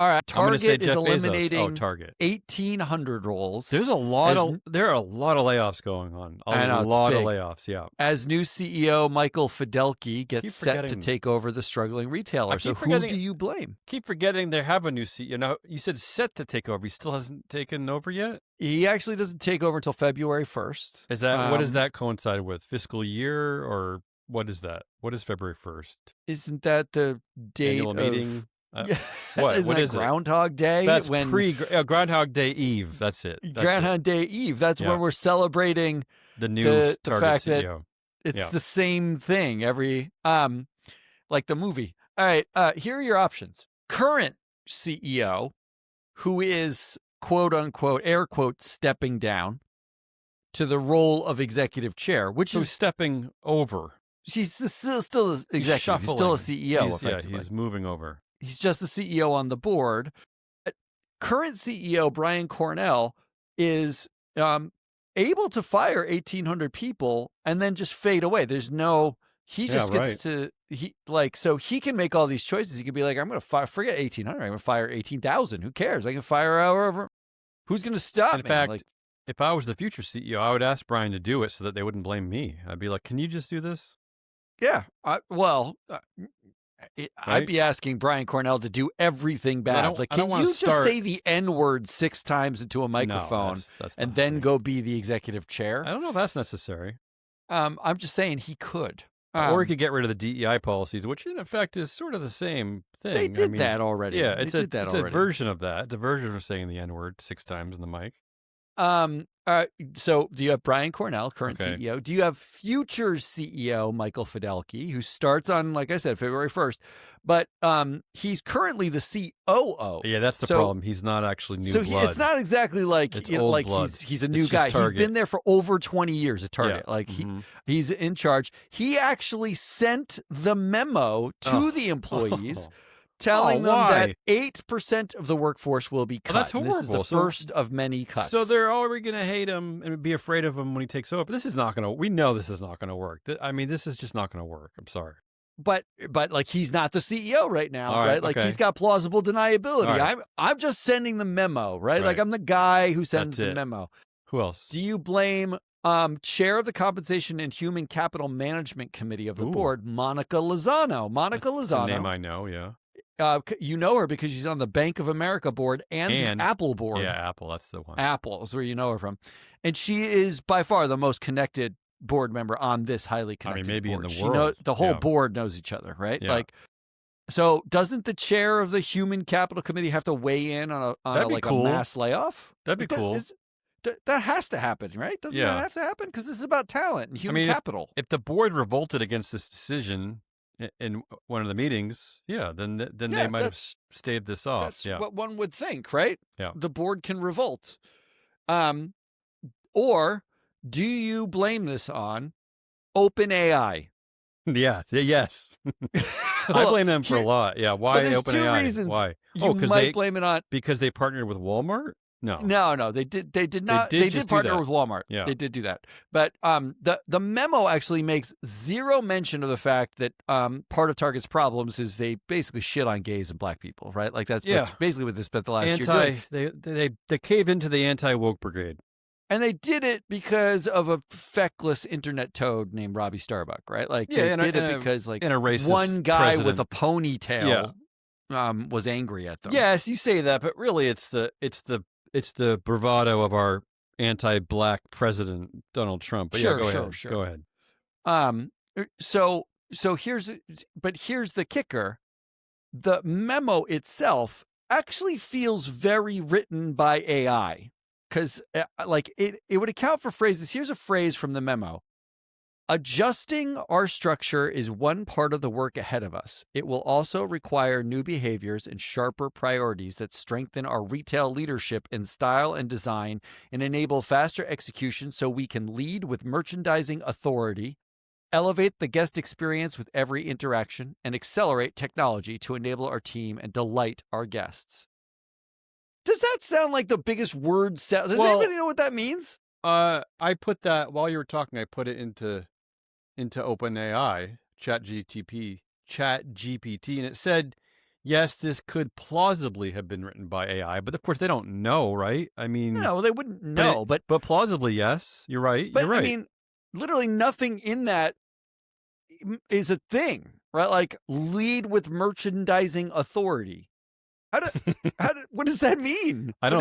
All right. I'm gonna say Target is Jeff Bezos. Oh, eliminating Target. 1,800 roles. There are a lot of layoffs going on. I know, A it's lot of big. layoffs. Yeah. As new CEO Michael Fiddelke gets set to forgetting- take over the struggling retailer. So who do you blame? Keep forgetting they have a new CEO. Now, you said set to take over. He still hasn't taken over yet? He actually doesn't take over until February 1st. Is that what does that coincide with? Fiscal year, or what is that? What is February 1st? Isn't that the date Annual of meeting? what? What is Groundhog Day? That's Groundhog Day Eve. That's it. Groundhog Day Eve. That's when we're celebrating the new the fact CEO. that it's the same thing every like the movie. All right, here are your options. Current CEO, who is quote unquote air quote stepping down to the role of executive chair, which is stepping over. She's still an executive. He's still a CEO. Effectively. He's moving over. He's just the CEO on the board. Current CEO Brian Cornell is able to fire 1,800 people and then just fade away. There's no. He just gets to so he can make all these choices. He could be like, I'm going to forget 1,800. I'm going to fire 18,000. Who cares? I can fire however. Who's going to stop me? In fact, if I was the future CEO, I would ask Brian to do it so that they wouldn't blame me. I'd be like, can you just do this? Yeah. I'd be asking Brian Cornell to do everything bad. Can you just say the N-word 6 times into a microphone and then go be the executive chair? I don't know if that's necessary. I'm just saying he could. Or he could get rid of the DEI policies, which in effect is sort of the same thing. They did that already. Yeah, it's a version of that. It's a version of saying the N-word 6 times in the mic. So do you have Brian Cornell, current CEO? Do you have future CEO Michael Fiddelke, who starts on, like I said, February 1st, but he's currently the COO. Yeah, that's the problem. He's not actually new blood. It's not exactly like old blood. He's a new guy. He's been there for over 20 years at Target. Yeah. He's in charge. He actually sent the memo to the employees. Telling them that 8% of the workforce will be cut. That's horrible. This is the first of many cuts. So they're already going to hate him and be afraid of him when he takes over. This is not going to. We know this is not going to work. I mean, this is just not going to work. I'm sorry. But like he's not the CEO right now, right? Like he's got plausible deniability. Right. I'm just sending the memo, right? Like I'm the guy who sends the memo. Who else? Do you blame chair of the Compensation and Human Capital Management Committee of the board, Monica Lozano? That's a name I know. Yeah. You know her because she's on the Bank of America board and the Apple board. Yeah, Apple, that's the one. Apple is where you know her from. And she is by far the most connected board member on this highly connected maybe board. in the world. The whole board knows each other, right? Yeah. So doesn't the chair of the Human Capital Committee have to weigh in on a mass layoff? That'd be cool. That has to happen, right? Doesn't that have to happen? Because this is about talent and human capital. If the board revolted against this decision in one of the meetings, then they might have staved this off. That's what one would think, right? Yeah. The board can revolt. Or do you blame this on OpenAI? Yeah. Yes. I blame them for a lot. Yeah. Why OpenAI? There's 2 reasons. Why? You might blame it on because they partnered with Walmart. No. They did not. They did partner with Walmart. Yeah. They did do that. But the memo actually makes zero mention of the fact that part of Target's problems is they basically shit on gays and black people, right? Like that's basically what they spent the last year doing. They caved into the anti-woke brigade. And they did it because of a feckless internet toad named Robbie Starbuck, right? Like they did it because like one guy with a ponytail was angry at them. Yes, you say that, but really it's the bravado of our anti-black president, Donald Trump. But sure. Go ahead. So here's the kicker. The memo itself actually feels very written by AI because it would account for phrases. Here's a phrase from the memo. Adjusting our structure is one part of the work ahead of us. It will also require new behaviors and sharper priorities that strengthen our retail leadership in style and design and enable faster execution so we can lead with merchandising authority, elevate the guest experience with every interaction, and accelerate technology to enable our team and delight our guests. Does that sound like the biggest word? Does anybody know what that means? I put that while you were talking. I put it into OpenAI, ChatGPT, and it said yes, this could plausibly have been written by AI, but of course they don't know, right? I mean, No, they wouldn't know, but plausibly, yes, you're right. You're I right. mean, literally nothing in that is a thing, right? Like lead with merchandising authority. What does that mean? I don't